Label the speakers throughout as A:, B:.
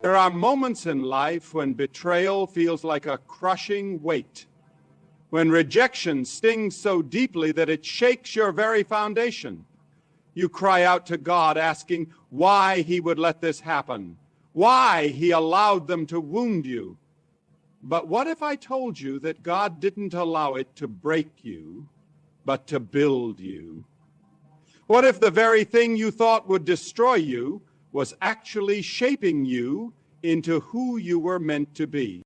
A: There are moments in life when betrayal feels like a crushing weight, when rejection stings so deeply that it shakes your very foundation. You cry out to God, asking why He would let this happen, why He allowed them to wound you. But what if I told you that God didn't allow it to break you, but to build you? What if the very thing you thought would destroy you was actually shaping you into who you were meant to be?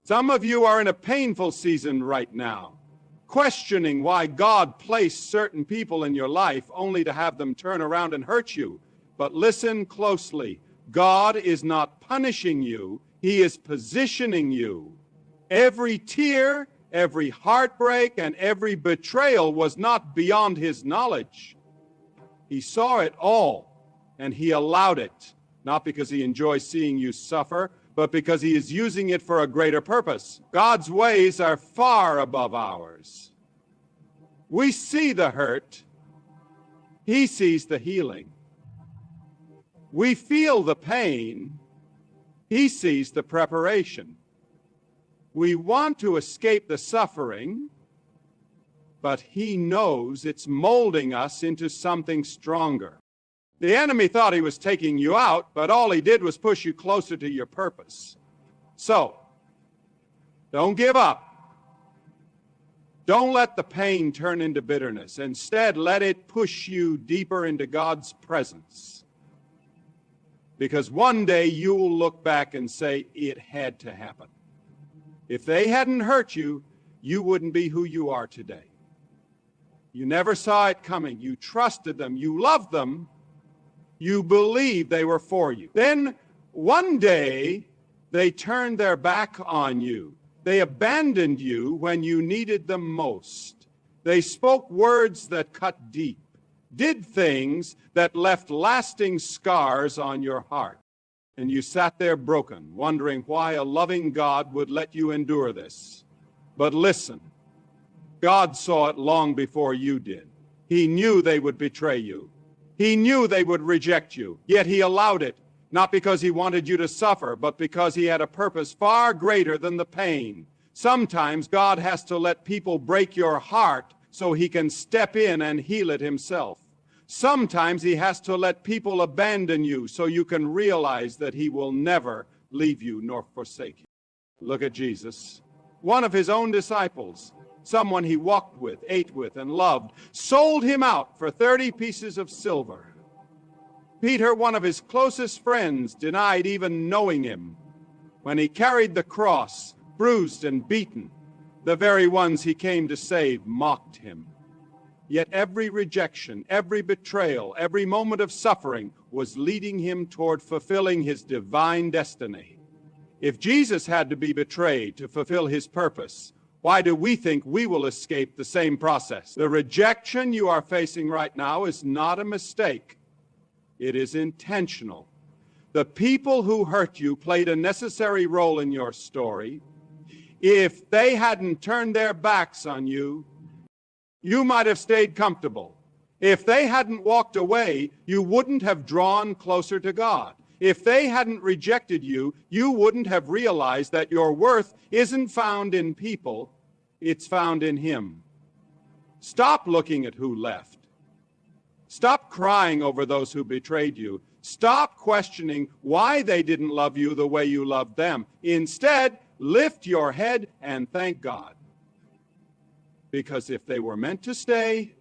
A: Some of you are in a painful season right now, questioning why God placed certain people in your life only to have them turn around and hurt you. But listen closely. God is not punishing you. He is positioning you. Every tear, every heartbreak, and every betrayal was not beyond His knowledge. He saw it all, and He allowed it, not because He enjoys seeing you suffer, but because He is using it for a greater purpose. God's ways are far above ours. We see the hurt. He sees the healing. We feel the pain. He sees the preparation. We want to escape the suffering, but He knows it's molding us into something stronger. The enemy thought he was taking you out, but all he did was push you closer to your purpose. So, don't give up. Don't let the pain turn into bitterness. Instead, let it push you deeper into God's presence. Because one day you will look back and say, it had to happen. If they hadn't hurt you, you wouldn't be who you are today. You never saw it coming. You trusted them. You loved them. You believed they were for you. Then one day they turned their back on you. They abandoned you when you needed them most. They spoke words that cut deep, did things that left lasting scars on your heart. And you sat there broken, wondering why a loving God would let you endure this. But listen, God saw it long before you did. He knew they would betray you. He knew they would reject you, yet He allowed it, not because He wanted you to suffer, but because He had a purpose far greater than the pain. Sometimes God has to let people break your heart so He can step in and heal it Himself. Sometimes He has to let people abandon you so you can realize that He will never leave you nor forsake you. Look at Jesus. One of His own disciples, someone He walked with, ate with, and loved, sold Him out for 30 pieces of silver. Peter, one of His closest friends, denied even knowing Him. When He carried the cross, bruised and beaten, the very ones He came to save mocked Him. Yet every rejection, every betrayal, every moment of suffering was leading Him toward fulfilling His divine destiny. If Jesus had to be betrayed to fulfill His purpose, why do we think we will escape the same process? The rejection you are facing right now is not a mistake. It is intentional. The people who hurt you played a necessary role in your story. If they hadn't turned their backs on you, you might have stayed comfortable. If they hadn't walked away, you wouldn't have drawn closer to God. If they hadn't rejected you, you wouldn't have realized that your worth isn't found in people, it's found in Him. Stop looking at who left. Stop crying over those who betrayed you. Stop questioning why they didn't love you the way you loved them. Instead, lift your head and thank God. Because if they were meant to stay,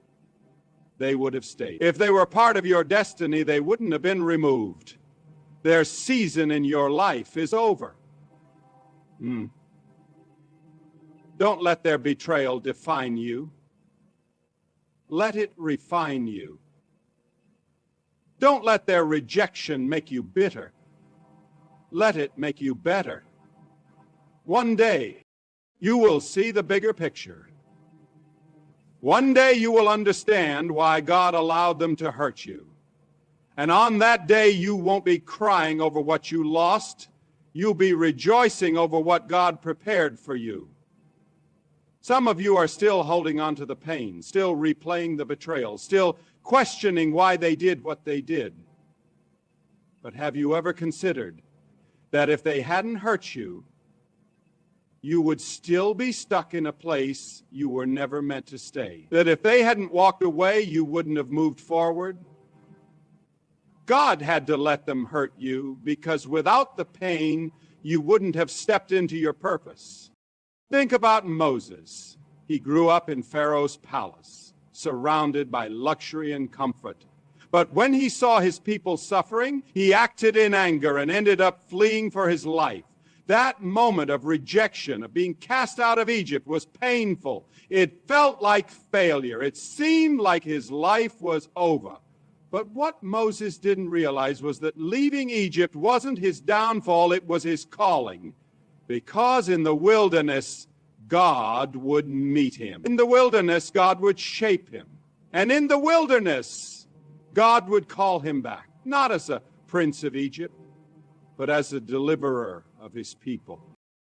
A: they would have stayed. If they were part of your destiny, they wouldn't have been removed. Their season in your life is over. Don't let their betrayal define you. Let it refine you. Don't let their rejection make you bitter. Let it make you better. One day, you will see the bigger picture. One day you will understand why God allowed them to hurt you. And on that day, you won't be crying over what you lost. You'll be rejoicing over what God prepared for you. Some of you are still holding on to the pain, still replaying the betrayal, still questioning why they did what they did. But have you ever considered that if they hadn't hurt you, you would still be stuck in a place you were never meant to stay. That if they hadn't walked away, you wouldn't have moved forward. God had to let them hurt you because without the pain, you wouldn't have stepped into your purpose. Think about Moses. He grew up in Pharaoh's palace, surrounded by luxury and comfort. But when he saw his people suffering, he acted in anger and ended up fleeing for his life. That moment of rejection, of being cast out of Egypt, was painful. It felt like failure. It seemed like his life was over. But what Moses didn't realize was that leaving Egypt wasn't his downfall, it was his calling. Because in the wilderness, God would meet him. In the wilderness, God would shape him. And in the wilderness, God would call him back, not as a prince of Egypt, but as a deliverer of his people.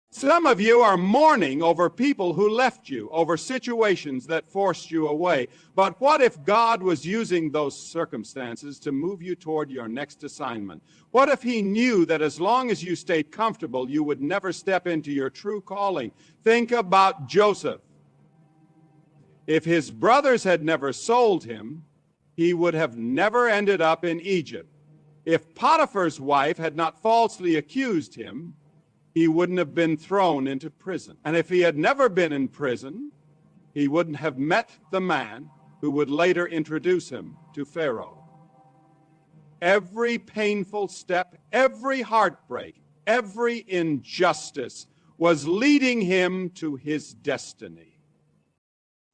A: Some of you are mourning over people who left you, over situations that forced you away. But what if God was using those circumstances to move you toward your next assignment? What if he knew that as long as you stayed comfortable, you would never step into your true calling? Think about Joseph. If his brothers had never sold him, he would have never ended up in Egypt. If Potiphar's wife had not falsely accused him, he wouldn't have been thrown into prison. And if he had never been in prison, he wouldn't have met the man who would later introduce him to Pharaoh. Every painful step, every heartbreak, every injustice was leading him to his destiny.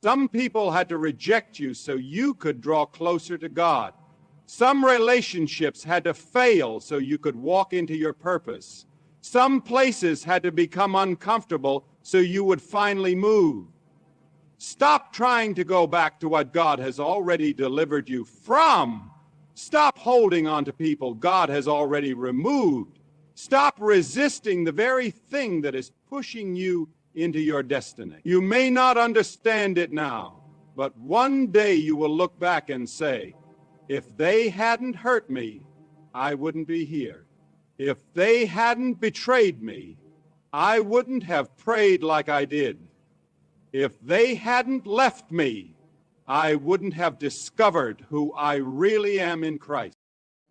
A: Some people had to reject you so you could draw closer to God. Some relationships had to fail so you could walk into your purpose. Some places had to become uncomfortable so you would finally move. Stop trying to go back to what God has already delivered you from. Stop holding on to people God has already removed. Stop resisting the very thing that is pushing you into your destiny. You may not understand it now, but one day you will look back and say, if they hadn't hurt me, I wouldn't be here. If they hadn't betrayed me, I wouldn't have prayed like I did. If they hadn't left me, I wouldn't have discovered who I really am in Christ.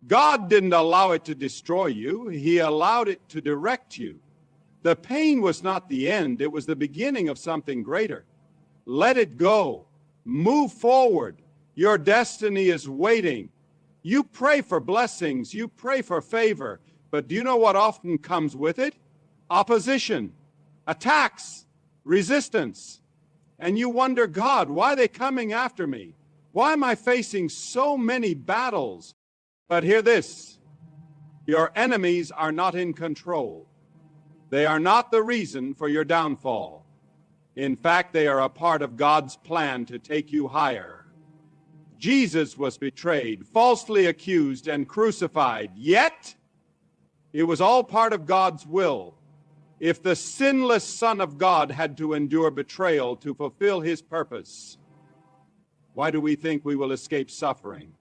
A: God didn't allow it to destroy you. He allowed it to direct you. The pain was not the end. It was the beginning of something greater. Let it go. Move forward. Your destiny is waiting. You pray for blessings. You pray for favor. But do you know what often comes with it? Opposition, attacks, resistance. And you wonder, God, why are they coming after me? Why am I facing so many battles? But hear this, your enemies are not in control. They are not the reason for your downfall. In fact, they are a part of God's plan to take you higher. Jesus was betrayed, falsely accused, and crucified. Yet, it was all part of God's will. If the sinless Son of God had to endure betrayal to fulfill his purpose, why do we think we will escape suffering?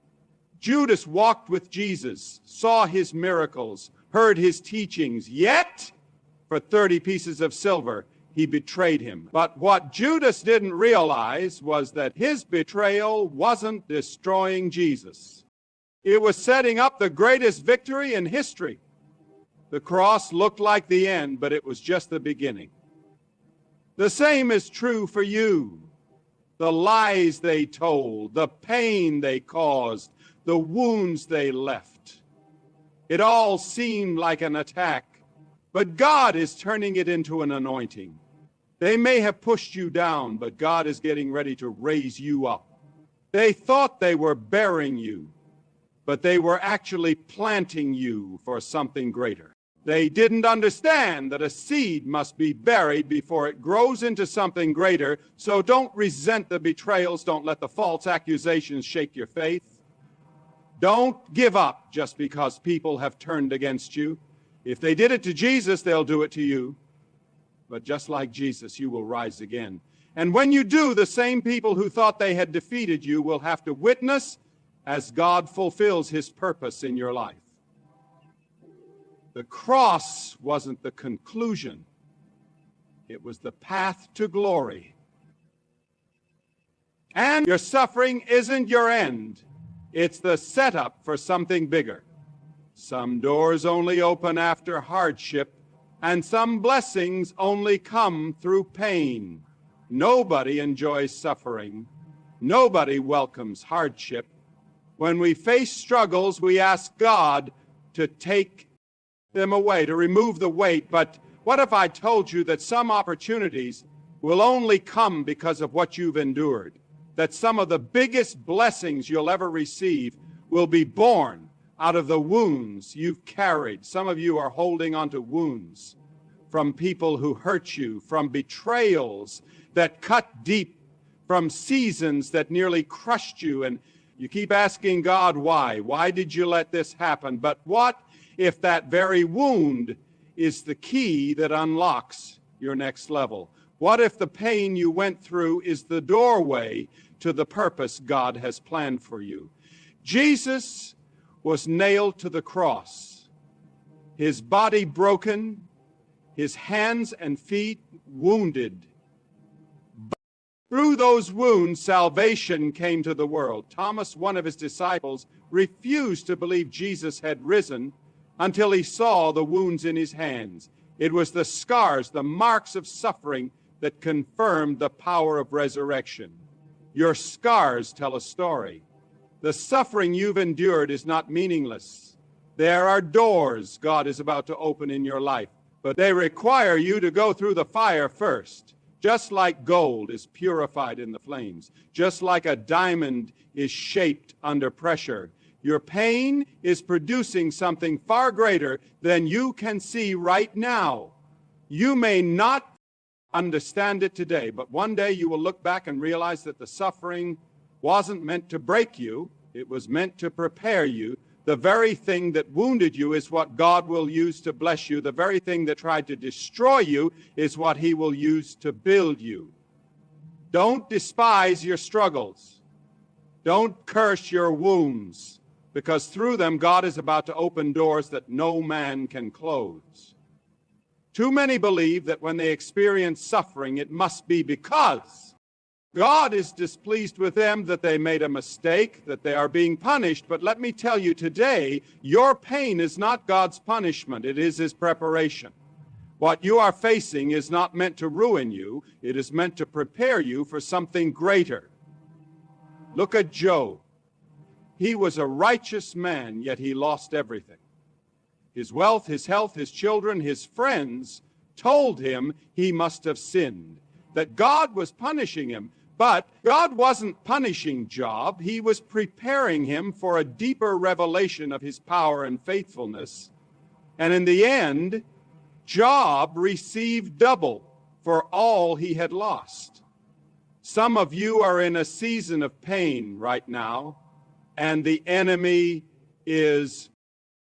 A: Judas walked with Jesus, saw his miracles, heard his teachings, yet, for 30 pieces of silver, he betrayed him. But what Judas didn't realize was that his betrayal wasn't destroying Jesus. It was setting up the greatest victory in history. The cross looked like the end, but it was just the beginning. The same is true for you. The lies they told, the pain they caused, the wounds they left. It all seemed like an attack, but God is turning it into an anointing. They may have pushed you down, but God is getting ready to raise you up. They thought they were burying you, but they were actually planting you for something greater. They didn't understand that a seed must be buried before it grows into something greater, so don't resent the betrayals. Don't let the false accusations shake your faith. Don't give up just because people have turned against you. If they did it to Jesus, they'll do it to you. But just like Jesus, you will rise again. And when you do, the same people who thought they had defeated you will have to witness as God fulfills his purpose in your life. The cross wasn't the conclusion. It was the path to glory. And your suffering isn't your end. It's the setup for something bigger. Some doors only open after hardship, and some blessings only come through pain. Nobody enjoys suffering. Nobody welcomes hardship. When we face struggles, we ask God to take them away, to remove the weight. But what if I told you that some opportunities will only come because of what you've endured? That some of the biggest blessings you'll ever receive will be born out of the wounds you've carried. Some of you are holding on to wounds from people who hurt you, from betrayals that cut deep, from seasons that nearly crushed you, and you keep asking God why. Why did you let this happen? But what if that very wound is the key that unlocks your next level? What if the pain you went through is the doorway to the purpose God has planned for you? Jesus was nailed to the cross, his body broken, his hands and feet wounded. But through those wounds, salvation came to the world. Thomas, one of his disciples, refused to believe Jesus had risen until he saw the wounds in his hands. It was the scars, the marks of suffering that confirmed the power of resurrection. Your scars tell a story. The suffering you've endured is not meaningless. There are doors God is about to open in your life, but they require you to go through the fire first. Just like gold is purified in the flames, just like a diamond is shaped under pressure, your pain is producing something far greater than you can see right now. You may not understand it today, but one day you will look back and realize that the suffering wasn't meant to break you. It was meant to prepare you. The very thing that wounded you is what God will use to bless you. The very thing that tried to destroy you is what he will use to build you. Don't despise your struggles. Don't curse your wounds, because through them God is about to open doors that no man can close. Too many believe that when they experience suffering, it must be because God is displeased with them, that they made a mistake, that they are being punished. But let me tell you today, your pain is not God's punishment. It is his preparation. What you are facing is not meant to ruin you. It is meant to prepare you for something greater. Look at Job. He was a righteous man, yet he lost everything. His wealth, his health, his children, his friends told him he must have sinned, that God was punishing him. But God wasn't punishing Job. He was preparing him for a deeper revelation of his power and faithfulness. And in the end, Job received double for all he had lost. Some of you are in a season of pain right now, and the enemy is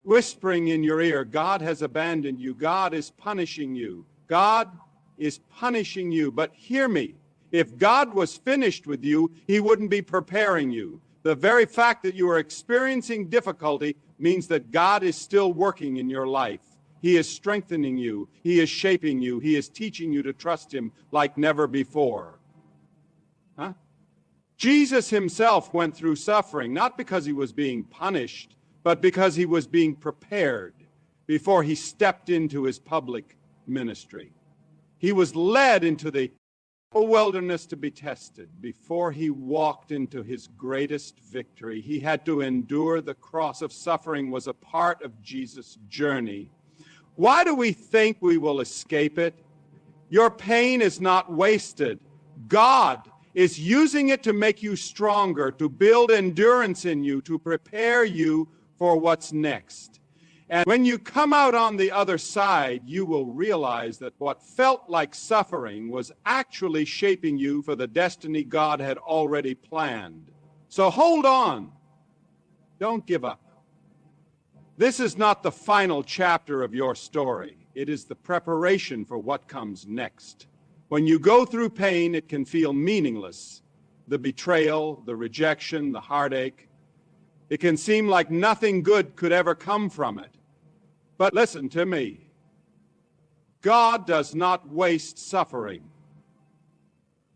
A: whispering in your ear, God has abandoned you. God is punishing you. God is punishing you. But hear me. If God was finished with you, he wouldn't be preparing you. The very fact that you are experiencing difficulty means that God is still working in your life. He is strengthening you. He is shaping you. He is teaching you to trust him like never before. Jesus himself went through suffering, not because he was being punished, but because he was being prepared before he stepped into his public ministry. He was led into the wilderness to be tested. Before he walked into his greatest victory, he had to endure the cross of suffering. Was a part of Jesus' journey. Why do we think we will escape it? Your pain is not wasted. God is using it to make you stronger, to build endurance in you, to prepare you for what's next. And when you come out on the other side, you will realize that what felt like suffering was actually shaping you for the destiny God had already planned. So hold on. Don't give up. This is not the final chapter of your story. It is the preparation for what comes next. When you go through pain, it can feel meaningless. The betrayal, the rejection, the heartache. It can seem like nothing good could ever come from it. But listen to me. God does not waste suffering.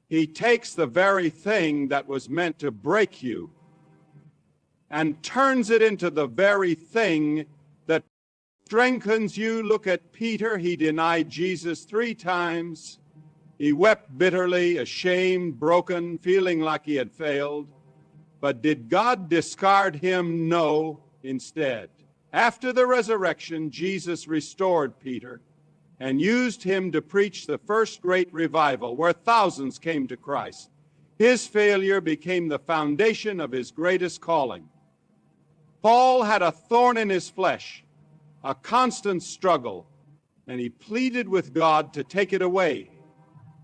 A: He takes the very thing that was meant to break you and turns it into the very thing that strengthens you. Look at Peter. He denied Jesus 3 times. He wept bitterly, ashamed, broken, feeling like he had failed. But did God discard him? No. Instead, after the resurrection, Jesus restored Peter and used him to preach the first great revival where thousands came to Christ. His failure became the foundation of his greatest calling. Paul had a thorn in his flesh, a constant struggle, and he pleaded with God to take it away.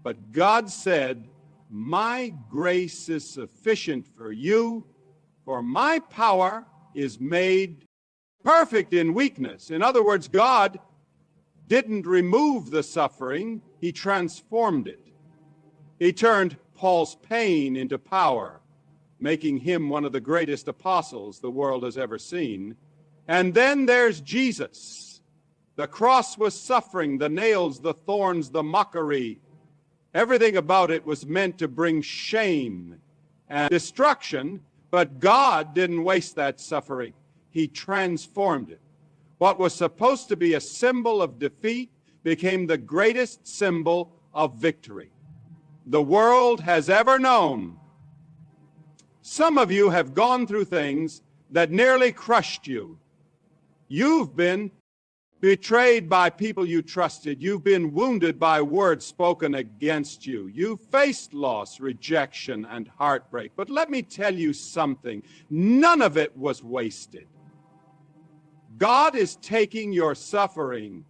A: But God said, "My grace is sufficient for you, for my power is made perfect in weakness." In other words, God didn't remove the suffering, he transformed it. He turned Paul's pain into power, making him one of the greatest apostles the world has ever seen. And then there's Jesus. The cross was suffering, the nails, the thorns, the mockery. Everything about it was meant to bring shame and destruction, but God didn't waste that suffering. He transformed it. What was supposed to be a symbol of defeat became the greatest symbol of victory the world has ever known. Some of you have gone through things that nearly crushed you. You've been betrayed by people you trusted. You've been wounded by words spoken against you. You've faced loss, rejection, and heartbreak. But let me tell you something. None of it was wasted. God is taking your suffering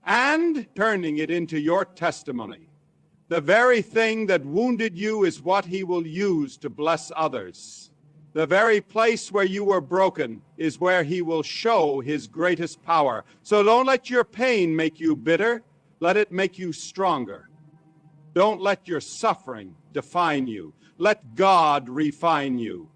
A: and turning it into your testimony. The very thing that wounded you is what he will use to bless others. The very place where you were broken is where he will show his greatest power. So don't let your pain make you bitter. Let it make you stronger. Don't let your suffering define you. Let God refine you.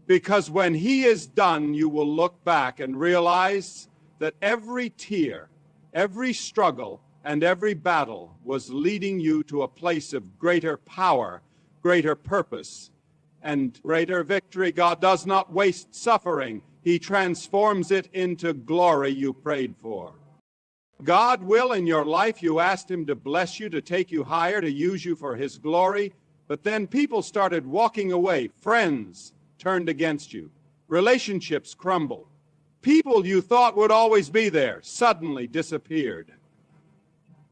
A: Because when he is done, you will look back and realize that every tear, every struggle, and every battle was leading you to a place of greater power, greater purpose, and greater victory. God does not waste suffering. He transforms it into glory you prayed for. God will in your life. You asked him to bless you, to take you higher, to use you for his glory. But then people started walking away. Friends turned against you. Relationships crumbled. People you thought would always be there suddenly disappeared.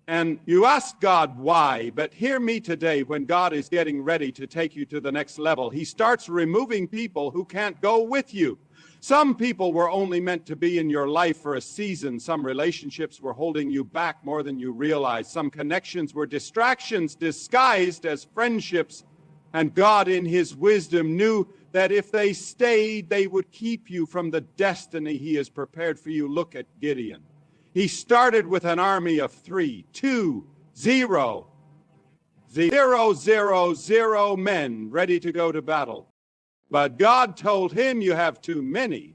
A: And you ask God why, but hear me today, when God is getting ready to take you to the next level, he starts removing people who can't go with you. Some people were only meant to be in your life for a season. Some relationships were holding you back more than you realized. Some connections were distractions disguised as friendships. And God in his wisdom knew that if they stayed, they would keep you from the destiny he has prepared for you. Look at Gideon. He started with an army of 3, 2, 0. 0, 0, 0 men ready to go to battle. But God told him, you have too many.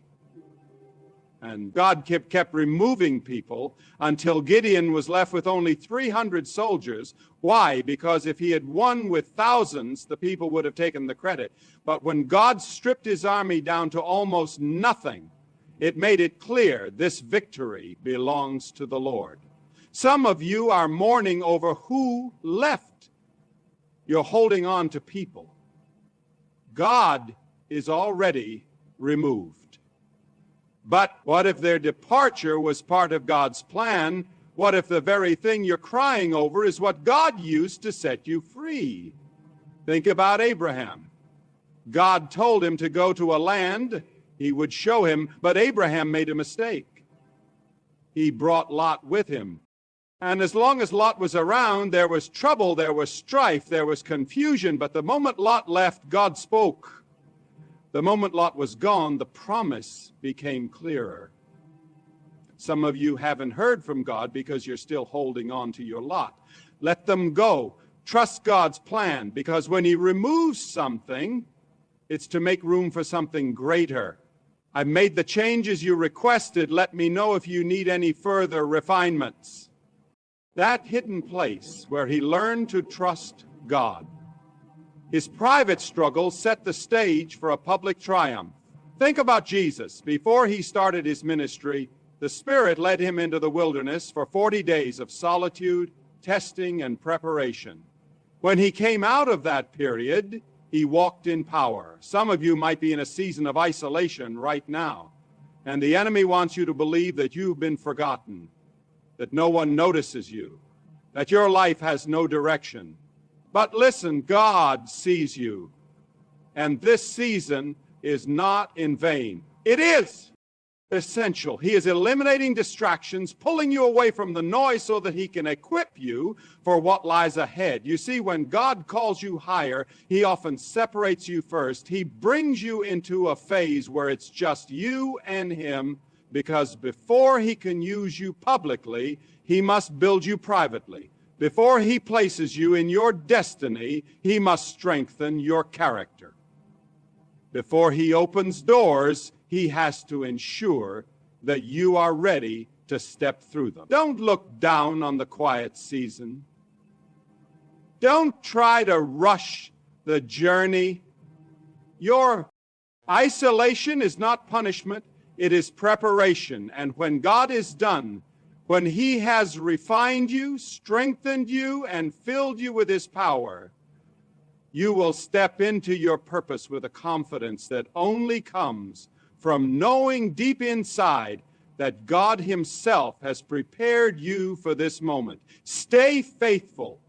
A: And God kept removing people until Gideon was left with only 300 soldiers. Why? Because if he had won with thousands, the people would have taken the credit. But when God stripped his army down to almost nothing, it made it clear this victory belongs to the Lord. Some of you are mourning over who left. You're holding on to people. God is already removed. But what if their departure was part of God's plan? What if the very thing you're crying over is what God used to set you free? Think about Abraham. God told him to go to a land he would show him, but Abraham made a mistake. He brought Lot with him. And as long as Lot was around, there was trouble, there was strife, there was confusion. But the moment Lot left, God spoke. The moment Lot was gone, the promise became clearer. Some of you haven't heard from God because you're still holding on to your Lot. Let them go. Trust God's plan, because when he removes something, it's to make room for something greater. I've made the changes you requested. Let me know if you need any further refinements. That hidden place where he learned to trust God. His private struggles set the stage for a public triumph. Think about Jesus. Before he started his ministry, the Spirit led him into the wilderness for 40 days of solitude, testing, and preparation. When he came out of that period, he walked in power. Some of you might be in a season of isolation right now, and the enemy wants you to believe that you've been forgotten, that no one notices you, that your life has no direction. But listen, God sees you, and this season is not in vain. It is essential. He is eliminating distractions, pulling you away from the noise so that he can equip you for what lies ahead. You see, when God calls you higher, he often separates you first. He brings you into a phase where it's just you and him, because before he can use you publicly, he must build you privately. Before he places you in your destiny, he must strengthen your character. Before he opens doors, he has to ensure that you are ready to step through them. Don't look down on the quiet season. Don't try to rush the journey. Your isolation is not punishment, it is preparation. And when God is done, when he has refined you, strengthened you, and filled you with his power, you will step into your purpose with a confidence that only comes from knowing deep inside that God himself has prepared you for this moment. Stay faithful.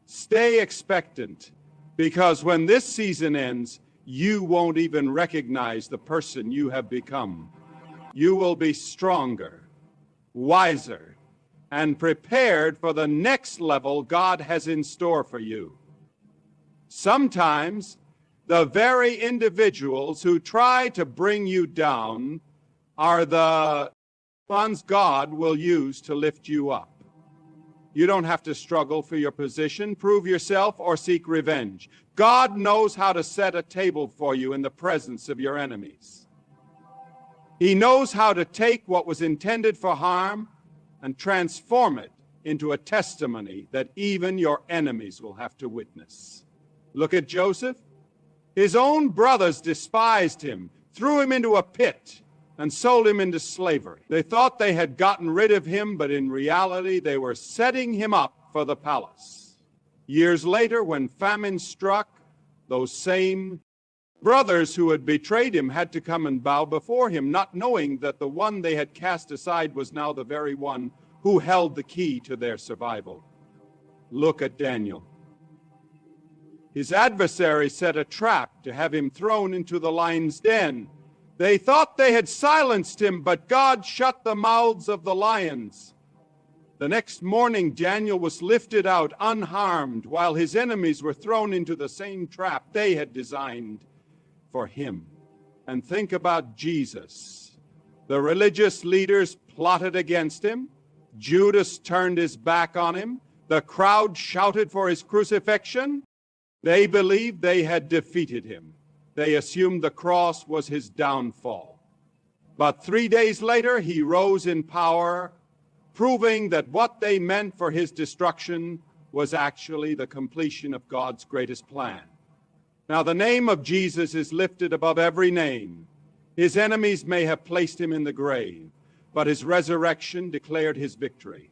A: Stay expectant, because when this season ends, you won't even recognize the person you have become. You will be stronger, wiser, and prepared for the next level God has in store for you. Sometimes the very individuals who try to bring you down are the ones God will use to lift you up. You don't have to struggle for your position, prove yourself, or seek revenge. God knows how to set a table for you in the presence of your enemies. He knows how to take what was intended for harm and transform it into a testimony that even your enemies will have to witness. Look at Joseph. His own brothers despised him, threw him into a pit, and sold him into slavery. They thought they had gotten rid of him, but in reality, they were setting him up for the palace. Years later, when famine struck, those same brothers who had betrayed him had to come and bow before him, not knowing that the one they had cast aside was now the very one who held the key to their survival. Look at Daniel. His adversary set a trap to have him thrown into the lion's den. They thought they had silenced him, but God shut the mouths of the lions. The next morning, Daniel was lifted out unharmed, while his enemies were thrown into the same trap they had designed for him. And think about Jesus. The religious leaders plotted against him. Judas turned his back on him. The crowd shouted for his crucifixion. They believed they had defeated him. They assumed the cross was his downfall. But 3 days later, he rose in power, proving that what they meant for his destruction was actually the completion of God's greatest plan. Now, the name of Jesus is lifted above every name. His enemies may have placed him in the grave, but his resurrection declared his victory.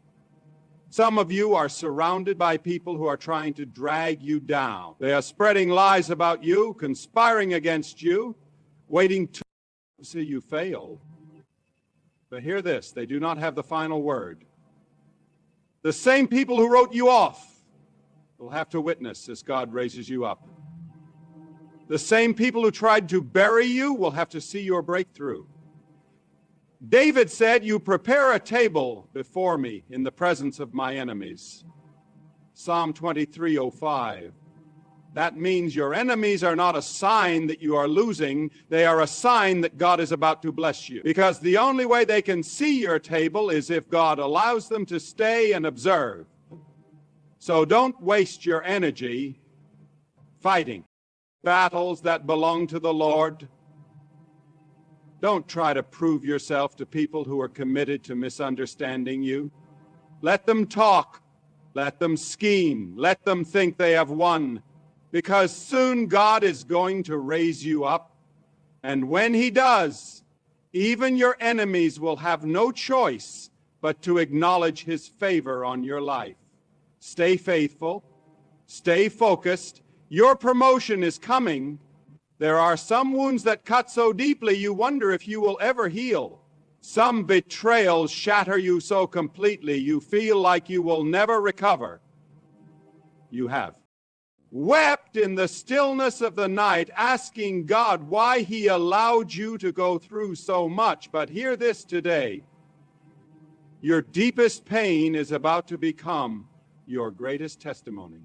A: Some of you are surrounded by people who are trying to drag you down. They are spreading lies about you, conspiring against you, waiting to see you fail. But hear this, they do not have the final word. The same people who wrote you off will have to witness as God raises you up. The same people who tried to bury you will have to see your breakthrough. David said, "You prepare a table before me in the presence of my enemies." Psalm 23:05. That means your enemies are not a sign that you are losing. They are a sign that God is about to bless you. Because the only way they can see your table is if God allows them to stay and observe. So don't waste your energy fighting battles that belong to the Lord. Don't try to prove yourself to people who are committed to misunderstanding you. Let them talk. Let them scheme. Let them think they have won. Because soon God is going to raise you up. And when He does, even your enemies will have no choice but to acknowledge His favor on your life. Stay faithful. Stay focused. Your promotion is coming. There are some wounds that cut so deeply you wonder if you will ever heal. Some betrayals shatter you so completely you feel like you will never recover. You have wept in the stillness of the night, asking God why He allowed you to go through so much. But hear this today. Your deepest pain is about to become your greatest testimony.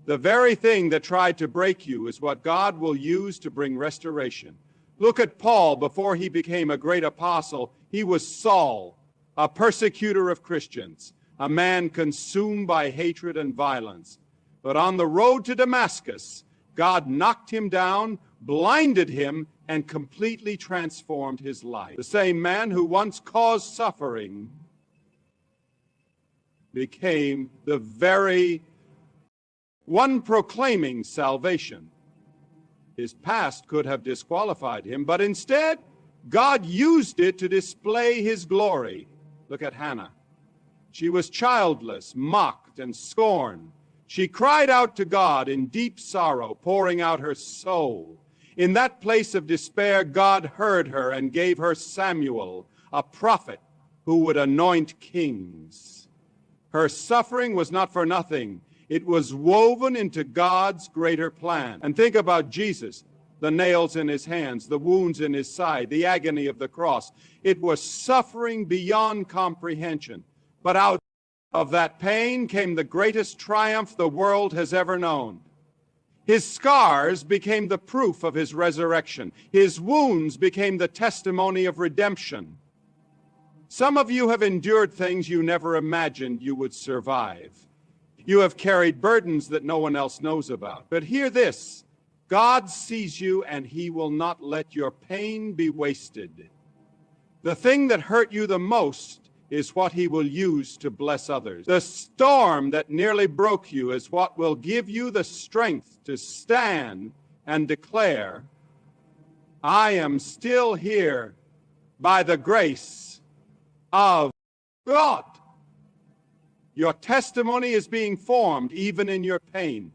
A: The very thing that tried to break you is what God will use to bring restoration. Look at Paul. Before he became a great apostle, he was Saul, a persecutor of Christians, a man consumed by hatred and violence. But on the road to Damascus, God knocked him down, blinded him, and completely transformed his life. The same man who once caused suffering became the very one proclaiming salvation. His past could have disqualified him, but instead, God used it to display His glory. Look at Hannah. She was childless, mocked, and scorned. She cried out to God in deep sorrow, pouring out her soul. In that place of despair, God heard her and gave her Samuel, a prophet who would anoint kings. Her suffering was not for nothing. It was woven into God's greater plan. And think about Jesus, the nails in His hands, the wounds in His side, the agony of the cross. It was suffering beyond comprehension. But out of that pain came the greatest triumph the world has ever known. His scars became the proof of His resurrection. His wounds became the testimony of redemption. Some of you have endured things you never imagined you would survive. You have carried burdens that no one else knows about. But hear this, God sees you and He will not let your pain be wasted. The thing that hurt you the most is what He will use to bless others. The storm that nearly broke you is what will give you the strength to stand and declare, I am still here by the grace of God. Your testimony is being formed even in your pain.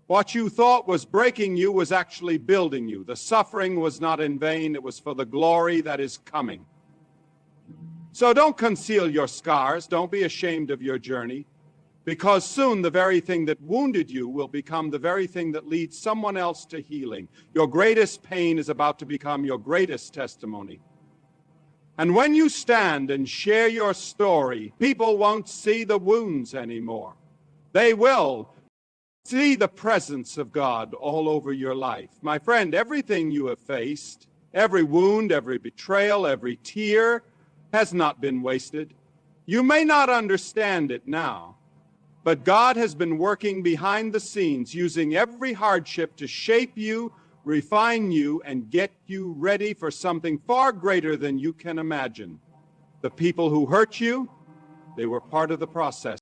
A: What you thought was breaking you was actually building you. The suffering was not in vain. It was for the glory that is coming. So don't conceal your scars. Don't be ashamed of your journey, because soon the very thing that wounded you will become the very thing that leads someone else to healing. Your greatest pain is about to become your greatest testimony. And when you stand and share your story, people won't see the wounds anymore. They will see the presence of God all over your life. My friend, everything you have faced, every wound, every betrayal, every tear, has not been wasted. You may not understand it now, but God has been working behind the scenes, using every hardship to shape you, refine you, and get you ready for something far greater than you can imagine. The people who hurt you, they were part of the process.